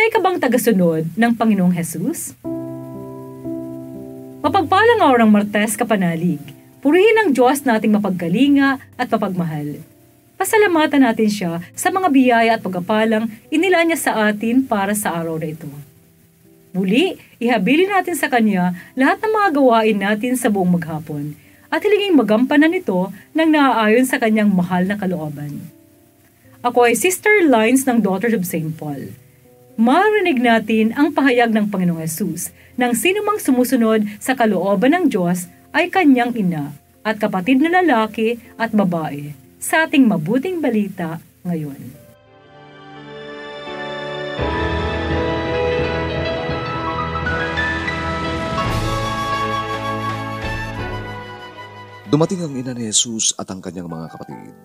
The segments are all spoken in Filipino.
Tunay ka bang tagasunod ng Panginoong Hesus? Mapagpalang araw ng Martes kapanalig, purihin ang Diyos nating mapagkalinga at mapagmahal. Pasalamatan natin siya sa mga biyaya at pagkapalang inilaan niya sa atin para sa araw na ito. Muli, ihabilin natin sa Kanya lahat ng mga gawain natin sa buong maghapon at hilinging magampanan ito ng naaayon sa Kanyang mahal na kalooban. Ako ay Sister Lines ng Daughters of St. Paul. Marinig natin ang pahayag ng Panginoong Hesus ng sinumang sumusunod sa kalooban ng Diyos ay kanyang ina at kapatid na lalaki at babae sa ating mabuting balita ngayon. Dumating ang ina ni Jesus at ang kanyang mga kapatid.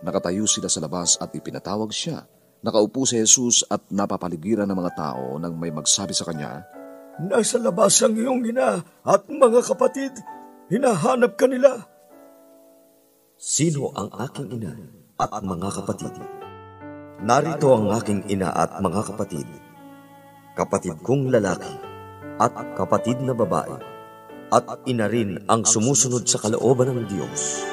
Nakatayo sila sa labas at ipinatawag siya. Nakaupo si Jesus at napapaligiran ng mga tao nang may magsabi sa kanya, "Nasa labas ang iyong ina at mga kapatid. Hinahanap ka nila." "Sino ang aking ina at mga kapatid?" "Narito ang aking ina at mga kapatid, kapatid kong lalaki at kapatid na babae, at ina rin ang sumusunod sa kalooban ng Diyos."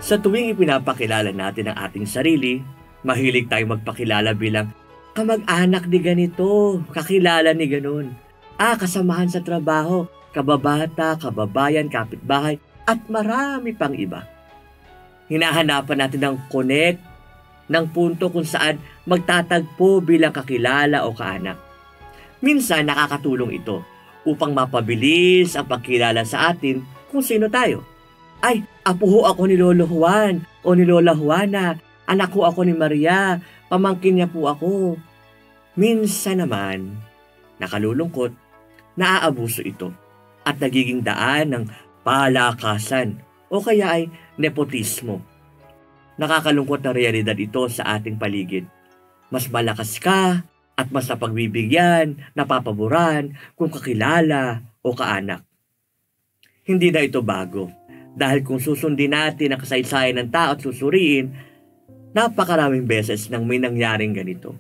Sa tuwing ipinapakilala natin ang ating sarili, mahilig tayong magpakilala bilang kamag-anak ni ganito, kakilala ni ganun, kasamahan sa trabaho, kababata, kababayan, kapitbahay, at marami pang iba. Hinahanapan natin ng connect, ng punto kung saan magtatagpo bilang kakilala o kaanak. Minsan nakakatulong ito upang mapabilis ang pagkilala sa atin kung sino tayo. "Ay, apo ho ako ni Lolo Juan o ni Lola Juana, anak ho ako ni Maria, pamangkin niya po ako." Minsan naman, nakalulungkot, naaabuso ito at nagiging daan ng palakasan o kaya ay nepotismo. Nakakalungkot na realidad ito sa ating paligid. Mas malakas ka at mas napagbibigyan, napapaboran kung kakilala o kaanak. Hindi na ito bago. Dahil kung susundin natin ang kasaysayan ng tao at susuriin, napakaraming beses nang may nangyaring ganito.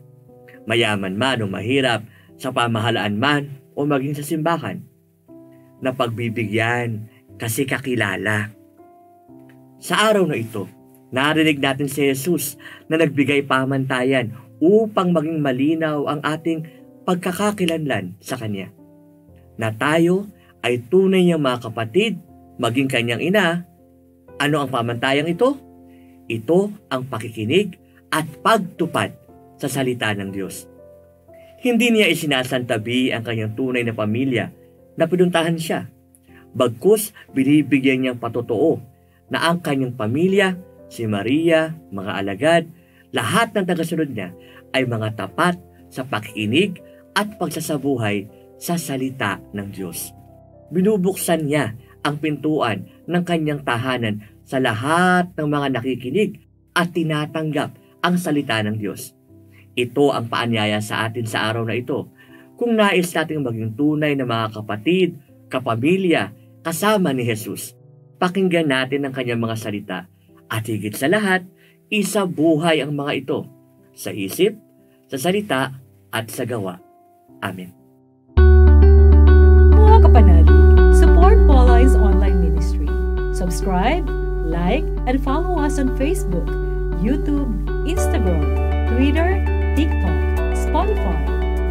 Mayaman man o mahirap, sa pamahalaan man o maging sa simbahan. Napagbibigyan kasi kakilala. Sa araw na ito, narinig natin si Jesus na nagbigay pamantayan upang maging malinaw ang ating pagkakakilanlan sa Kanya. Na tayo ay tunay niyang mga kapatid, maging kanyang ina. Ano ang pamantayang ito? Ito ang pakikinig at pagtupad sa salita ng Diyos. Hindi niya isinasantabi ang kanyang tunay na pamilya na pinuntahan siya. Bagkus, binibigyan niyang patotoo na ang kanyang pamilya, si Maria, mga alagad, lahat ng tagasunod niya ay mga tapat sa pakikinig at pagsasabuhay sa salita ng Diyos. Binubuksan niya ang pintuan ng kanyang tahanan sa lahat ng mga nakikinig at tinatanggap ang salita ng Diyos. Ito ang paanyaya sa atin sa araw na ito. Kung nais nating maging tunay na mga kapatid, kapamilya, kasama ni Jesus, pakinggan natin ang kanyang mga salita. At higit sa lahat, isabuhay ang mga ito sa isip, sa salita, at sa gawa. Amen. Mga kapanalig, support Pauline's online ministry. Subscribe, like, and follow us on Facebook, YouTube, Instagram, Twitter, TikTok, Spotify,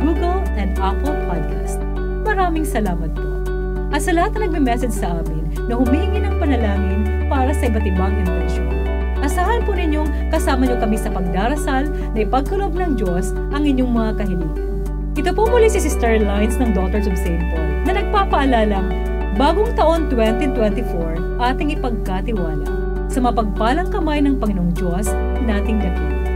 Google, and Apple Podcast. Maraming salamat po. At sa lahat na nagme-message sa amin na humihingi ng panalangin para sa iba't ibang intensyon. Asahan po ninyong kasama nyo kami sa pagdarasal na ipagkaloob ng Diyos ang inyong mga kahilingan. Ito po muli si Sister Lines ng Daughters of St. Paul na nagpapaalalang bagong taon 2024 ating ipagkatiwala sa mapagpalang kamay ng Panginoong Diyos nating dakila.